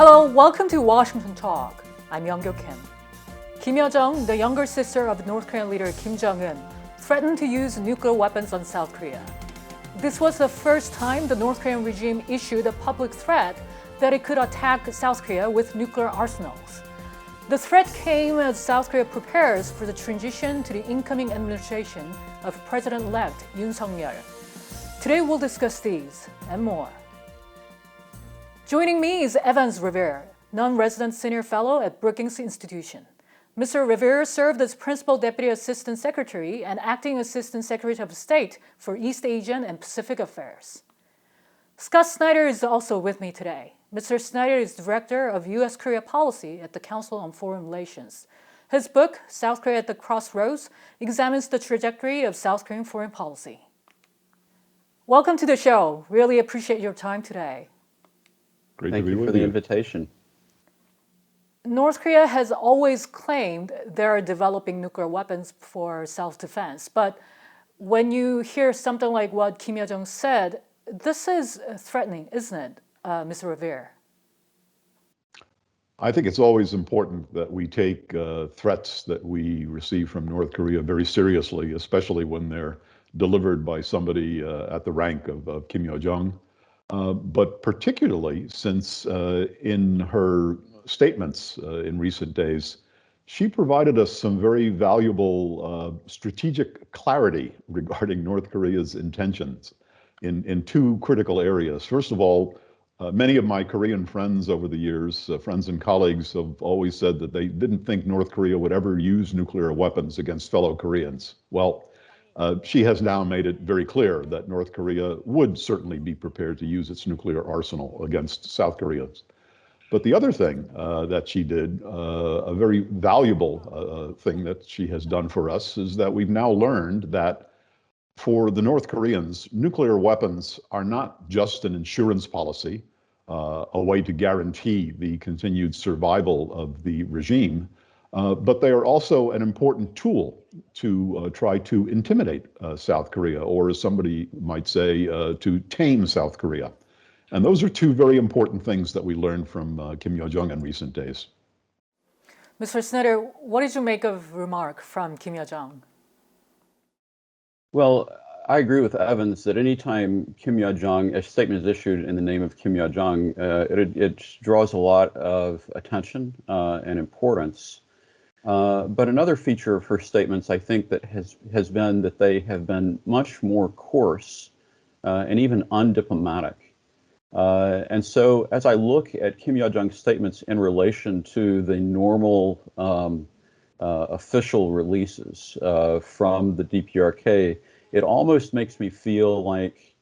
Hello, welcome to Washington Talk. I'm Young-Kyo Kim. Kim Yojong, the younger sister of North Korean leader Kim Jong-un, threatened to use nuclear weapons on South Korea. This was the first time the North Korean regime issued a public threat that it could attack South Korea with nuclear arsenals. The threat came as South Korea prepares for the transition to the incoming administration of President-elect Yoon Suk-yeol. Today we'll discuss these and more. Joining me is Evans Revere, non-resident senior fellow at Brookings Institution. Mr. Revere served as Principal Deputy Assistant Secretary and Acting Assistant Secretary of State for East Asian and Pacific Affairs. Scott Snyder is also with me today. Mr. Snyder is Director of U.S.-Korea Policy at the Council on Foreign Relations. His book, South Korea at the Crossroads, examines the trajectory of South Korean foreign policy. Welcome to the show. Really appreciate your time today. Thank you for the invitation. North Korea has always claimed they are developing nuclear weapons for self-defense. But when you hear something like what Kim Yojong said, this is threatening, isn't it, Mr. Revere? I think it's always important that we take threats that we receive from North Korea very seriously, especially when they're delivered by somebody at the rank of Kim Yo-jong. But particularly since in her statements in recent days, she provided us some very valuable strategic clarity regarding North Korea's intentions in two critical areas. First of all, many of my Korean friends over the years, friends and colleagues, have always said that they didn't think North Korea would ever use nuclear weapons against fellow Koreans. Well, she has now made it very clear that North Korea would certainly be prepared to use its nuclear arsenal against South Korea. But the other thing that she did, a very valuable thing that she has done for us, is that we've now learned that for the North Koreans, nuclear weapons are not just an insurance policy, a way to guarantee the continued survival of the regime, but they are also an important tool to try to intimidate South Korea, or as somebody might say, to tame South Korea. And those are two very important things that we learned from Kim Yo-jong in recent days. Mr. Snyder, what did you make of remark from Kim Yo-jong? Well, I agree with Evans that anytime Kim Yo-jong, a statement is issued in the name of Kim Yo-jong, it draws a lot of attention and importance. But another feature of her statements, I think, that has been that they have been much more coarse and even undiplomatic. And so as I look at Kim Yo-jong's statements in relation to the normal official releases from the DPRK, it almost makes me feel like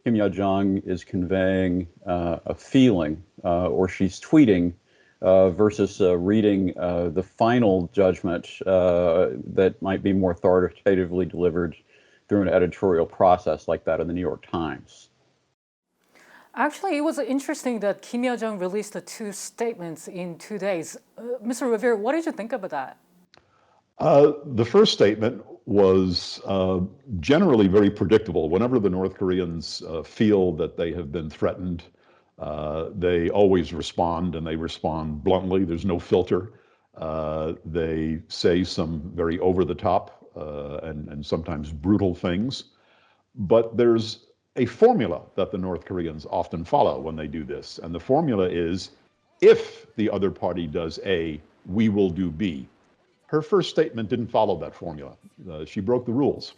Kim Yo-jong is conveying a feeling, or she's tweeting, versus reading the final judgment that might be more authoritatively delivered through an editorial process like that in the New York Times. Actually, it was interesting that Kim Yo-jong released the two statements in 2 days. Mr. Revere, what did you think about that? The first statement was generally very predictable. Whenever the North Koreans feel that they have been threatened, they always respond, and they respond bluntly. There's no filter. They say some very over-the-top and sometimes brutal things. But there's a formula that the North Koreans often follow when they do this. And the formula is, if the other party does A, we will do B. Her first statement didn't follow that formula. She broke the rules.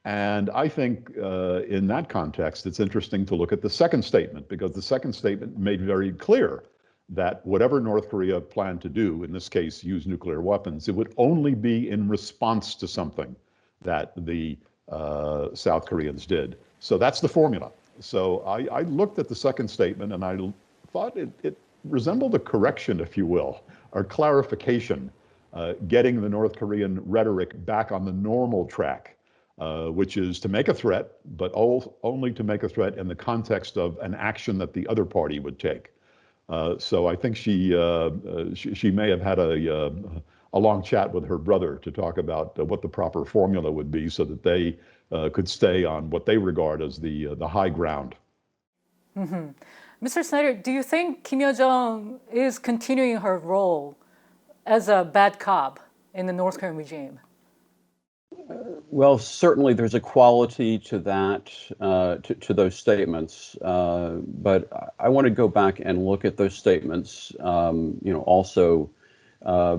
And I think in that context, it's interesting to look at the second statement, because the second statement made very clear that whatever North Korea planned to do, in this case, use nuclear weapons, it would only be in response to something that the South Koreans did. So that's the formula. So I looked at the second statement and I thought it resembled a correction, if you will, or clarification, getting the North Korean rhetoric back on the normal track. Which is to make a threat, but only to make a threat in the context of an action that the other party would take. So I think she may have had a long chat with her brother to talk about what the proper formula would be so that they could stay on what they regard as the high ground. Mm-hmm. Mr. Snyder, do you think Kim Yo-jong is continuing her role as a bad cop in the North Korean regime? Well, certainly there's a quality to that, to those statements. But I want to go back and look at those statements, also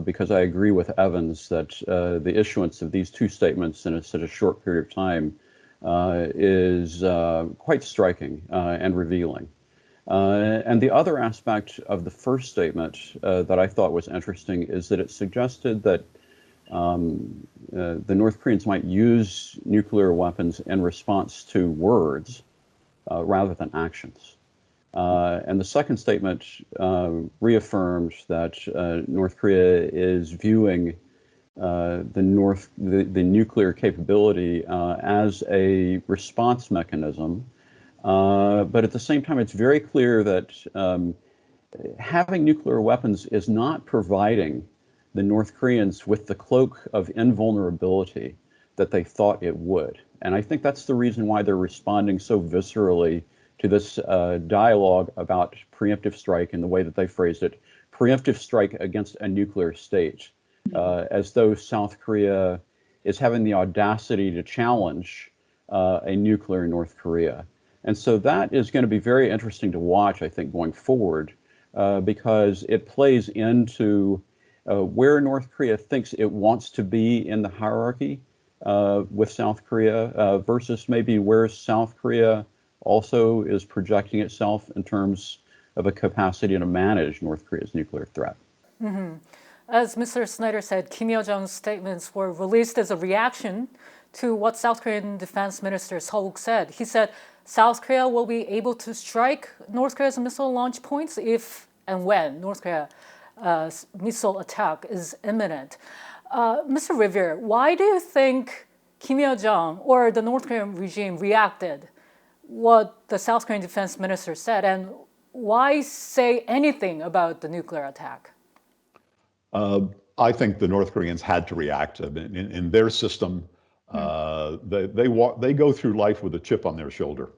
because I agree with Evans that the issuance of these two statements in such a short period of time is quite striking and revealing. And the other aspect of the first statement that I thought was interesting is that it suggested that the North Koreans might use nuclear weapons in response to words rather than actions. And the second statement reaffirmed that North Korea is viewing the nuclear capability as a response mechanism. But at the same time, it's very clear that having nuclear weapons is not providing the North Koreans with the cloak of invulnerability that they thought it would. And I think that's the reason why they're responding so viscerally to this dialogue about preemptive strike in the way that they phrased it, preemptive strike against a nuclear state, as though South Korea is having the audacity to challenge a nuclear North Korea. And so that is going to be very interesting to watch, I think, going forward, because it plays into where North Korea thinks it wants to be in the hierarchy with South Korea versus maybe where South Korea also is projecting itself in terms of a capacity to manage North Korea's nuclear threat. Mm-hmm. As Mr. Snyder said, Kim Yo-jong's statements were released as a reaction to what South Korean Defense Minister Seok said. He said South Korea will be able to strike North Korea's missile launch points if and when North Korea missile attack is imminent. Mr. Revere, why do you think Kim Yo-jong or the North Korean regime reacted what the South Korean defense minister said, and why say anything about the nuclear attack? I think the North Koreans had to react. In their system, they go through life with a chip on their shoulder.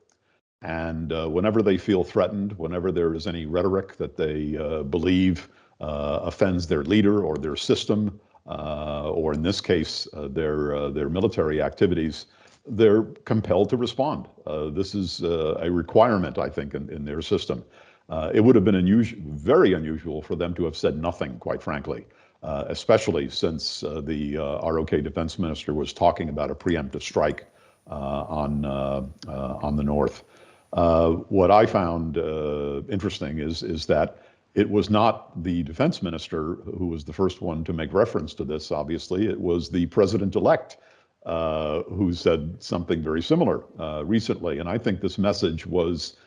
And whenever they feel threatened, whenever there is any rhetoric that they believe offends their leader or their system, or in this case, their military activities, they're compelled to respond. This is a requirement, I think, in their system. It would have been very unusual for them to have said nothing, quite frankly, especially since the ROK defense minister was talking about a preemptive strike on the North. What I found interesting is that it was not the defense minister who was the first one to make reference to this, obviously. It was the president-elect who said something very similar recently. And I think this message was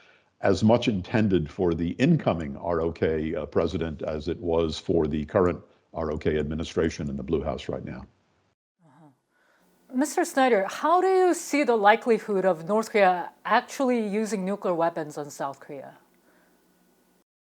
as much intended for the incoming ROK president as it was for the current ROK administration in the Blue House right now. Mr. Snyder, how do you see the likelihood of North Korea actually using nuclear weapons on South Korea?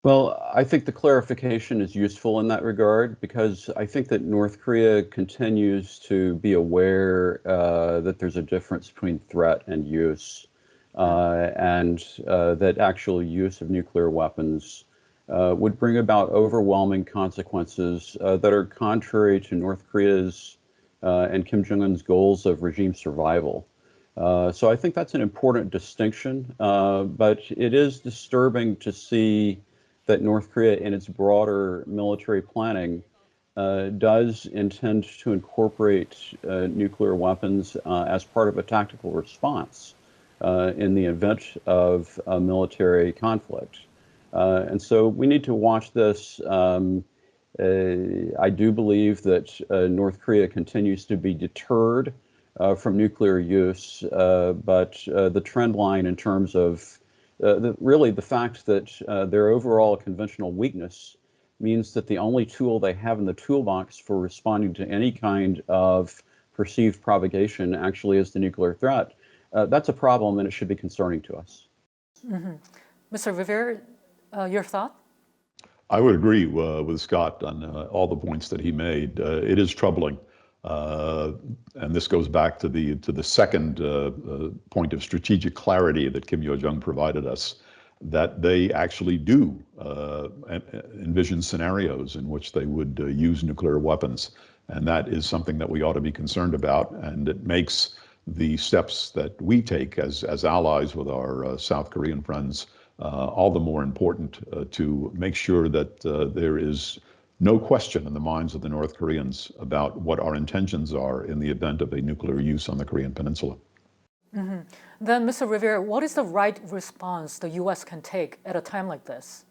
Well, I think the clarification is useful in that regard because I think that North Korea continues to be aware that there's a difference between threat and use, and that actual use of nuclear weapons would bring about overwhelming consequences that are contrary to North Korea's and Kim Jong-un's goals of regime survival. So I think that's an important distinction, but it is disturbing to see that North Korea, in its broader military planning, does intend to incorporate nuclear weapons as part of a tactical response in the event of a military conflict. And so we need to watch this. I do believe that North Korea continues to be deterred from nuclear use, but the trend line in terms of really the fact that their overall conventional weakness means that the only tool they have in the toolbox for responding to any kind of perceived provocation actually is the nuclear threat. That's a problem, and it should be concerning to us. Mm-hmm. Mr. Revere, your thought? I would agree with Scott on all the points that he made. It is troubling. And this goes back to the second point of strategic clarity that Kim Yo-jong provided us. that they actually do envision scenarios in which they would use nuclear weapons. And that is something that we ought to be concerned about. And it makes the steps that we take as allies with our South Korean friends all the more important to make sure that there is no question in the minds of the North Koreans about what our intentions are in the event of a nuclear use on the Korean Peninsula. Mm-hmm. Then, Mr. Revere, what is the right response the U.S. can take at a time like this?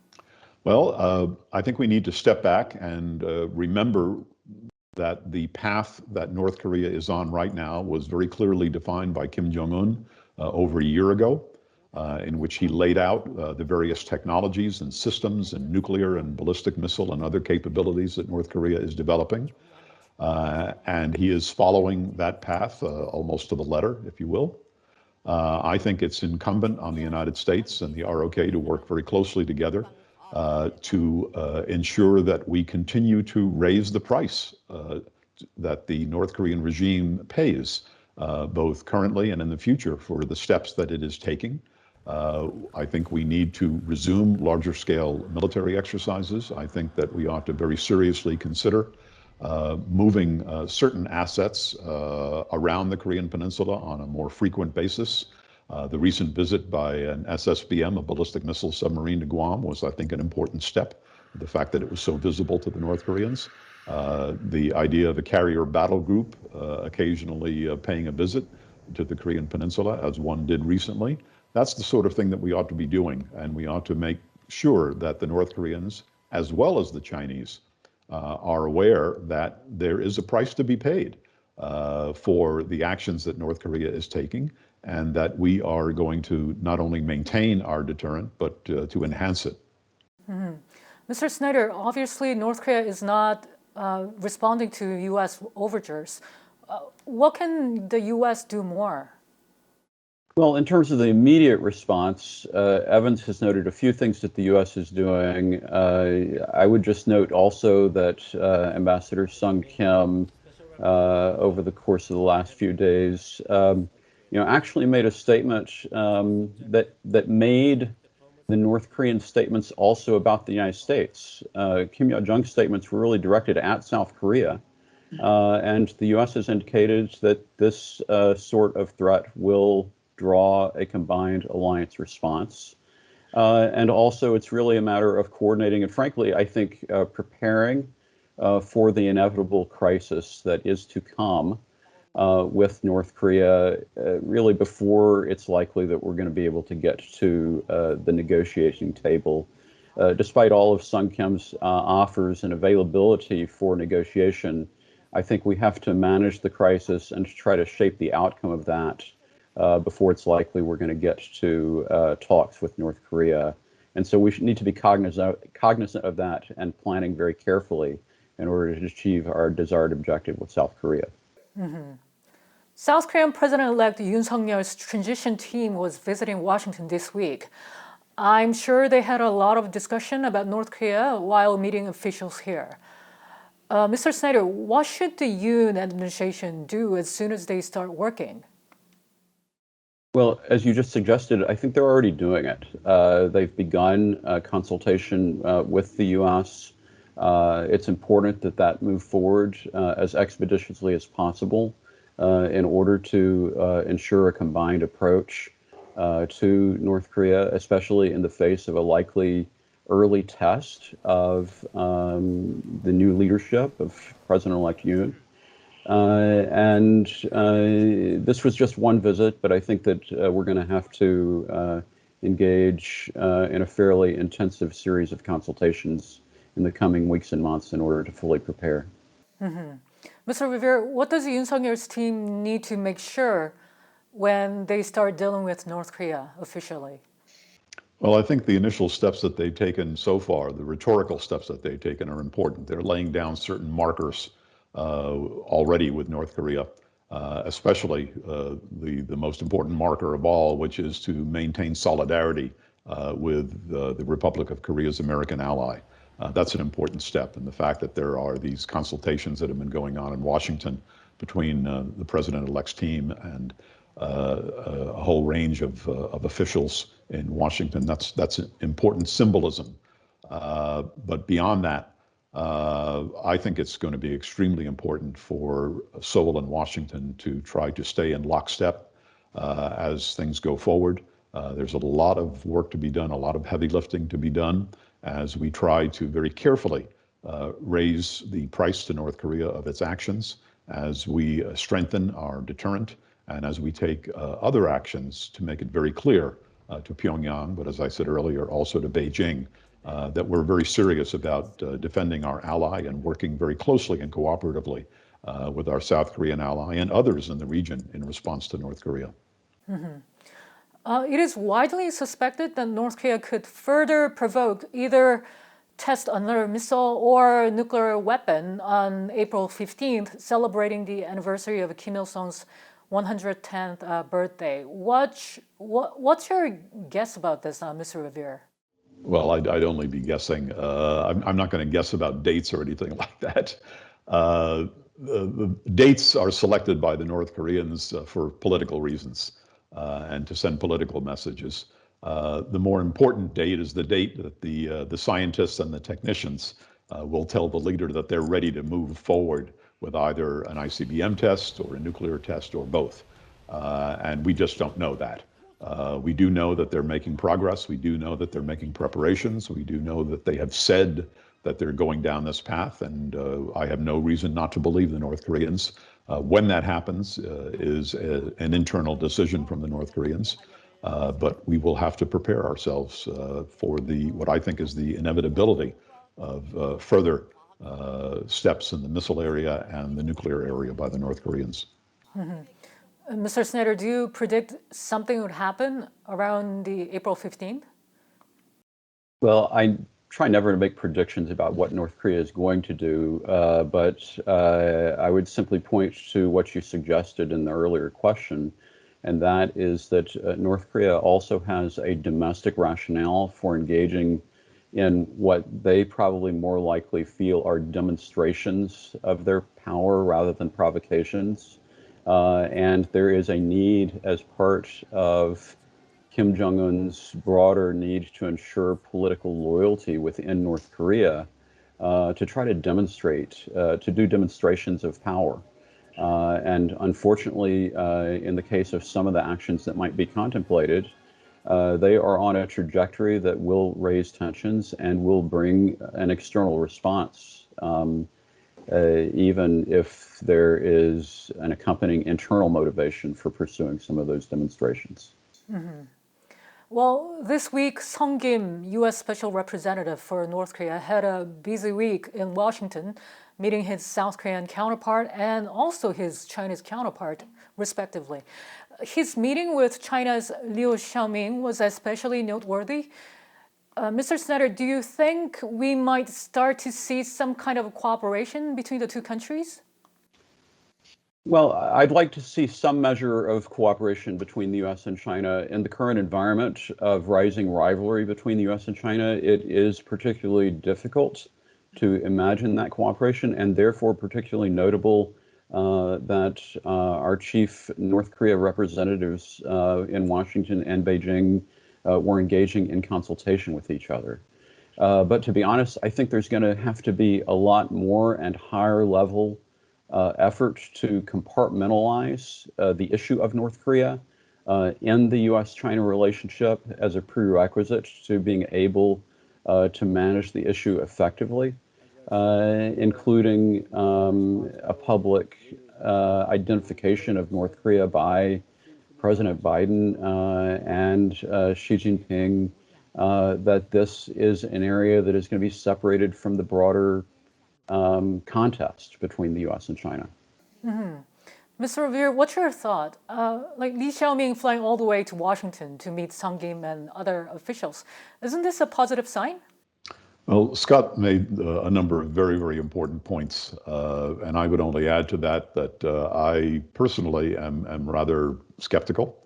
Well, I think we need to step back and remember that the path that North Korea is on right now was very clearly defined by Kim Jong-un over a year ago, in which he laid out the various technologies and systems and nuclear and ballistic missile and other capabilities that North Korea is developing. And he is following that path almost to the letter, if you will. I think it's incumbent on the United States and the ROK to work very closely together to ensure that we continue to raise the price that the North Korean regime pays, both currently and in the future, for the steps that it is taking. I think we need to resume larger scale military exercises. I think that we ought to very seriously consider moving certain assets around the Korean Peninsula on a more frequent basis. The recent visit by an SSBM, a ballistic missile submarine, to Guam was, I think, an important step. The fact that it was so visible to the North Koreans. The idea of a carrier battle group occasionally paying a visit to the Korean Peninsula, as one did recently. That's the sort of thing that we ought to be doing, and we ought to make sure that the North Koreans, as well as the Chinese, are aware that there is a price to be paid for the actions that North Korea is taking, and that we are going to not only maintain our deterrent, but to enhance it. Mm-hmm. Mr. Snyder, obviously North Korea is not responding to U.S. overtures. What can the U.S. do more? Well, in terms of the immediate response, Evans has noted a few things that the U.S. is doing. I would just note also that Ambassador Sung Kim, over the course of the last few days, actually made a statement that made the North Korean statements also about the United States. Kim Yo-jong's statements were really directed at South Korea, and the U.S. has indicated that this sort of threat will draw a combined alliance response. And also, it's really a matter of coordinating and, frankly, I think preparing for the inevitable crisis that is to come with North Korea, really before it's likely that we're going to be able to get to the negotiating table. Despite all of Sung Kim's offers and availability for negotiation, I think we have to manage the crisis and try to shape the outcome of that before it's likely we're going to get to talks with North Korea. And so we need to be cognizant of that and planning very carefully in order to achieve our desired objective with South Korea. Mm-hmm. South Korean President-elect Yoon Suk-yeol's transition team was visiting Washington this week. I'm sure they had a lot of discussion about North Korea while meeting officials here. Mr. Snyder, what should the Yoon administration do as soon as they start working? Well, as you just suggested, I think they're already doing it. They've begun consultation with the U.S. It's important that move forward as expeditiously as possible in order to ensure a combined approach to North Korea, especially in the face of a likely early test of the new leadership of President-elect Yoon. And this was just one visit, but I think that we're going to have to engage in a fairly intensive series of consultations in the coming weeks and months in order to fully prepare. Mm-hmm. Mr. Revere, what does Yoon Suk-yeol's team need to make sure when they start dealing with North Korea officially? Well, I think the initial steps that they've taken so far, the rhetorical steps that they've taken, are important. They're laying down certain markers already with North Korea, especially the most important marker of all, which is to maintain solidarity with the Republic of Korea's American ally. That's an important step, and the fact that there are these consultations that have been going on in Washington between the president-elect's team and a whole range of officials in Washington. That's an important symbolism. But beyond that, I think it's going to be extremely important for Seoul and Washington to try to stay in lockstep as things go forward. There's a lot of work to be done, a lot of heavy lifting to be done as we try to very carefully raise the price to North Korea of its actions, as we strengthen our deterrent, and as we take other actions to make it very clear to Pyongyang, but as I said earlier, also to Beijing, that we're very serious about defending our ally and working very closely and cooperatively with our South Korean ally and others in the region in response to North Korea. It is widely suspected that North Korea could further provoke either test another missile or nuclear weapon on April 15th, celebrating the anniversary of Kim Il-sung's 110th birthday. What's your guess about this, Mr. Revere? Well, I'd only be guessing. I'm not going to guess about dates or anything like that. The dates are selected by the North Koreans for political reasons and to send political messages. The more important date is the date that the scientists and the technicians will tell the leader that they're ready to move forward with either an ICBM test or a nuclear test or both. And we just don't know that. We do know that they're making progress. We do know that they're making preparations. We do know that they have said that they're going down this path. And I have no reason not to believe the North Koreans. When that happens is an internal decision from the North Koreans. But we will have to prepare ourselves for what I think is the inevitability of further steps in the missile area and the nuclear area by the North Koreans. Mr. Snyder, do you predict something would happen around the April 15th? Well, I try never to make predictions about what North Korea is going to do, but I would simply point to what you suggested in the earlier question, and that is that North Korea also has a domestic rationale for engaging in what they probably more likely feel are demonstrations of their power rather than provocations. And there is a need as part of Kim Jong-un's broader need to ensure political loyalty within North Korea to try to demonstrate, to do demonstrations of power. And unfortunately, in the case of some of the actions that might be contemplated, they are on a trajectory that will raise tensions and will bring an external response, even if there is an accompanying internal motivation for pursuing some of those demonstrations. Well, this week, Sung Kim, U.S. Special Representative for North Korea, had a busy week in Washington, meeting his South Korean counterpart and also his Chinese counterpart, respectively. His meeting with China's Liu Xiaoming was especially noteworthy. Mr. Snyder, do you think we might start to see some kind of cooperation between the two countries? Well, I'd like to see some measure of cooperation between the U.S. and China. In the current environment of rising rivalry between the U.S. and China, it is particularly difficult to imagine that cooperation, and therefore particularly notable that our chief North Korea representatives in Washington and Beijing were engaging in consultation with each other. But to be honest, I think there's going to have to be a lot more and higher level effort to compartmentalize the issue of North Korea in the U.S.-China relationship as a prerequisite to being able to manage the issue effectively, including a public identification of North Korea by President Biden and Xi Jinping, that this is an area that is going to be separated from the broader contest between the U.S. and China. Mr. Revere, what's your thought? Like Li Xiaoming flying all the way to Washington to meet Sung Kim and other officials, isn't this a positive sign? Well, Scott made a number of very, very important points, and I would only add to that I personally am rather skeptical.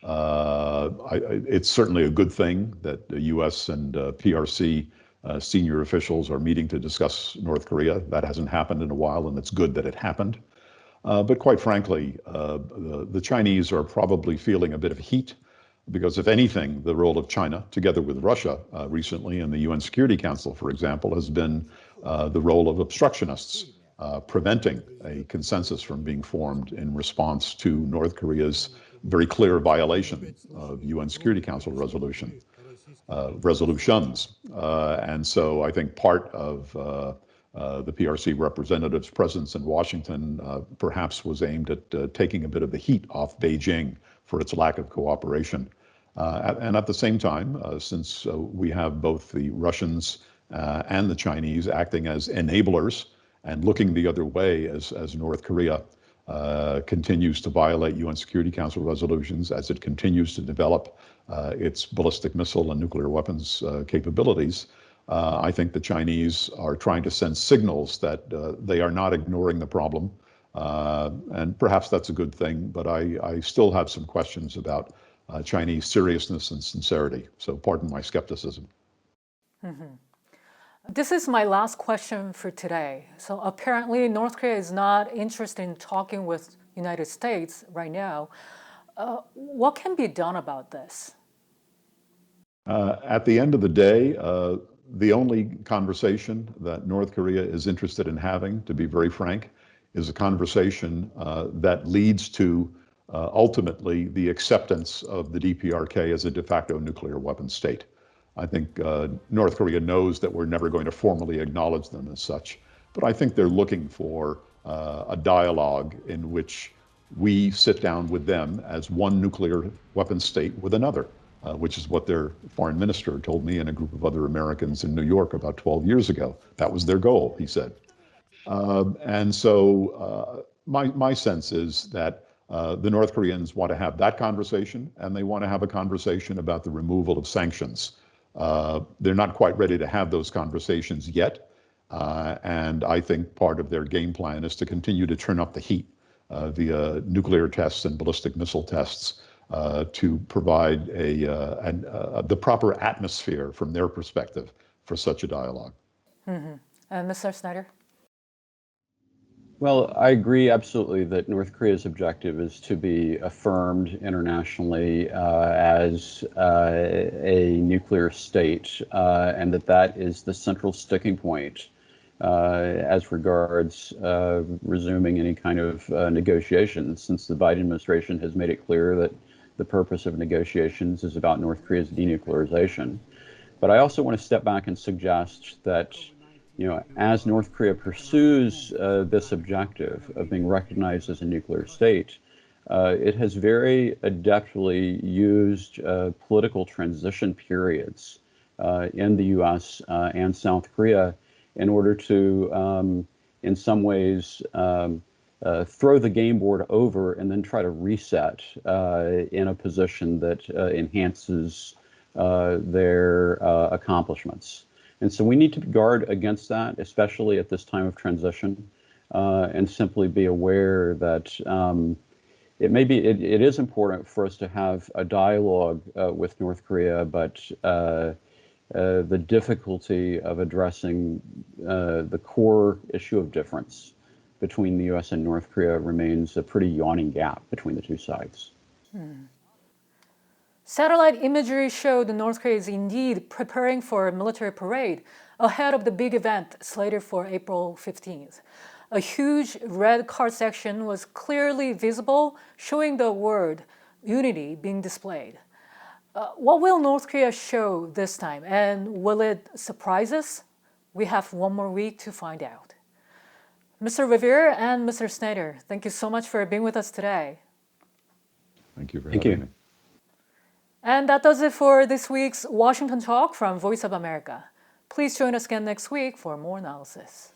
It's certainly a good thing that the U.S. and PRC senior officials are meeting to discuss North Korea. That hasn't happened in a while, and it's good that it happened. But quite frankly, the Chinese are probably feeling a bit of heat because if anything, the role of China, together with Russia recently in the UN Security Council, for example, has been the role of obstructionists, preventing a consensus from being formed in response to North Korea's very clear violation of UN Security Council resolutions. And so I think part of the PRC representative's presence in Washington perhaps was aimed at taking a bit of the heat off Beijing for its lack of cooperation. And at the same time, since we have both the Russians and the Chinese acting as enablers and looking the other way as North Korea continues to violate UN Security Council resolutions, as it continues to develop its ballistic missile and nuclear weapons capabilities, I think the Chinese are trying to send signals that they are not ignoring the problem. And perhaps that's a good thing, but I still have some questions about Chinese seriousness and sincerity. So pardon my skepticism. Mm-hmm. This is my last question for today. So apparently North Korea is not interested in talking with United States right now. What can be done about this? At the end of the day, the only conversation that North Korea is interested in having, to be very frank, is a conversation that leads to ultimately the acceptance of the DPRK as a de facto nuclear weapon state. I think North Korea knows that we're never going to formally acknowledge them as such, but I think they're looking for a dialogue in which we sit down with them as one nuclear weapon state with another, which is what their foreign minister told me and a group of other Americans in New York about 12 years ago. That was their goal, he said. And so my sense is that the North Koreans want to have that conversation, and they want to have a conversation about the removal of sanctions. They're not quite ready to have those conversations yet. And I think part of their game plan is to continue to turn up the heat via nuclear tests and ballistic missile tests to provide the proper atmosphere from their perspective for such a dialogue. Mm-hmm. Mr. Snyder? Well, I agree absolutely that North Korea's objective is to be affirmed internationally as a nuclear state, and that is the central sticking point as regards resuming any kind of negotiations, since the Biden administration has made it clear that the purpose of negotiations is about North Korea's denuclearization. But I also want to step back and suggest that, as North Korea pursues this objective of being recognized as a nuclear state, it has very adeptly used political transition periods in the U.S. And South Korea in order to, in some ways, throw the game board over and then try to reset in a position that enhances their accomplishments. And so we need to guard against that, especially at this time of transition, and simply be aware that it is important for us to have a dialogue with North Korea, but the difficulty of addressing the core issue of difference between the U.S. and North Korea remains a pretty yawning gap between the two sides. Satellite imagery showed North Korea is indeed preparing for a military parade ahead of the big event slated for April 15th. A huge red card section was clearly visible, showing the word unity being displayed. What will North Korea show this time, and will it surprise us? We have one more week to find out. Mr. Revere and Mr. Snyder, thank you so much for being with us today. Thank you for having me. And that does it for this week's Washington Talk from Voice of America. Please join us again next week for more analysis.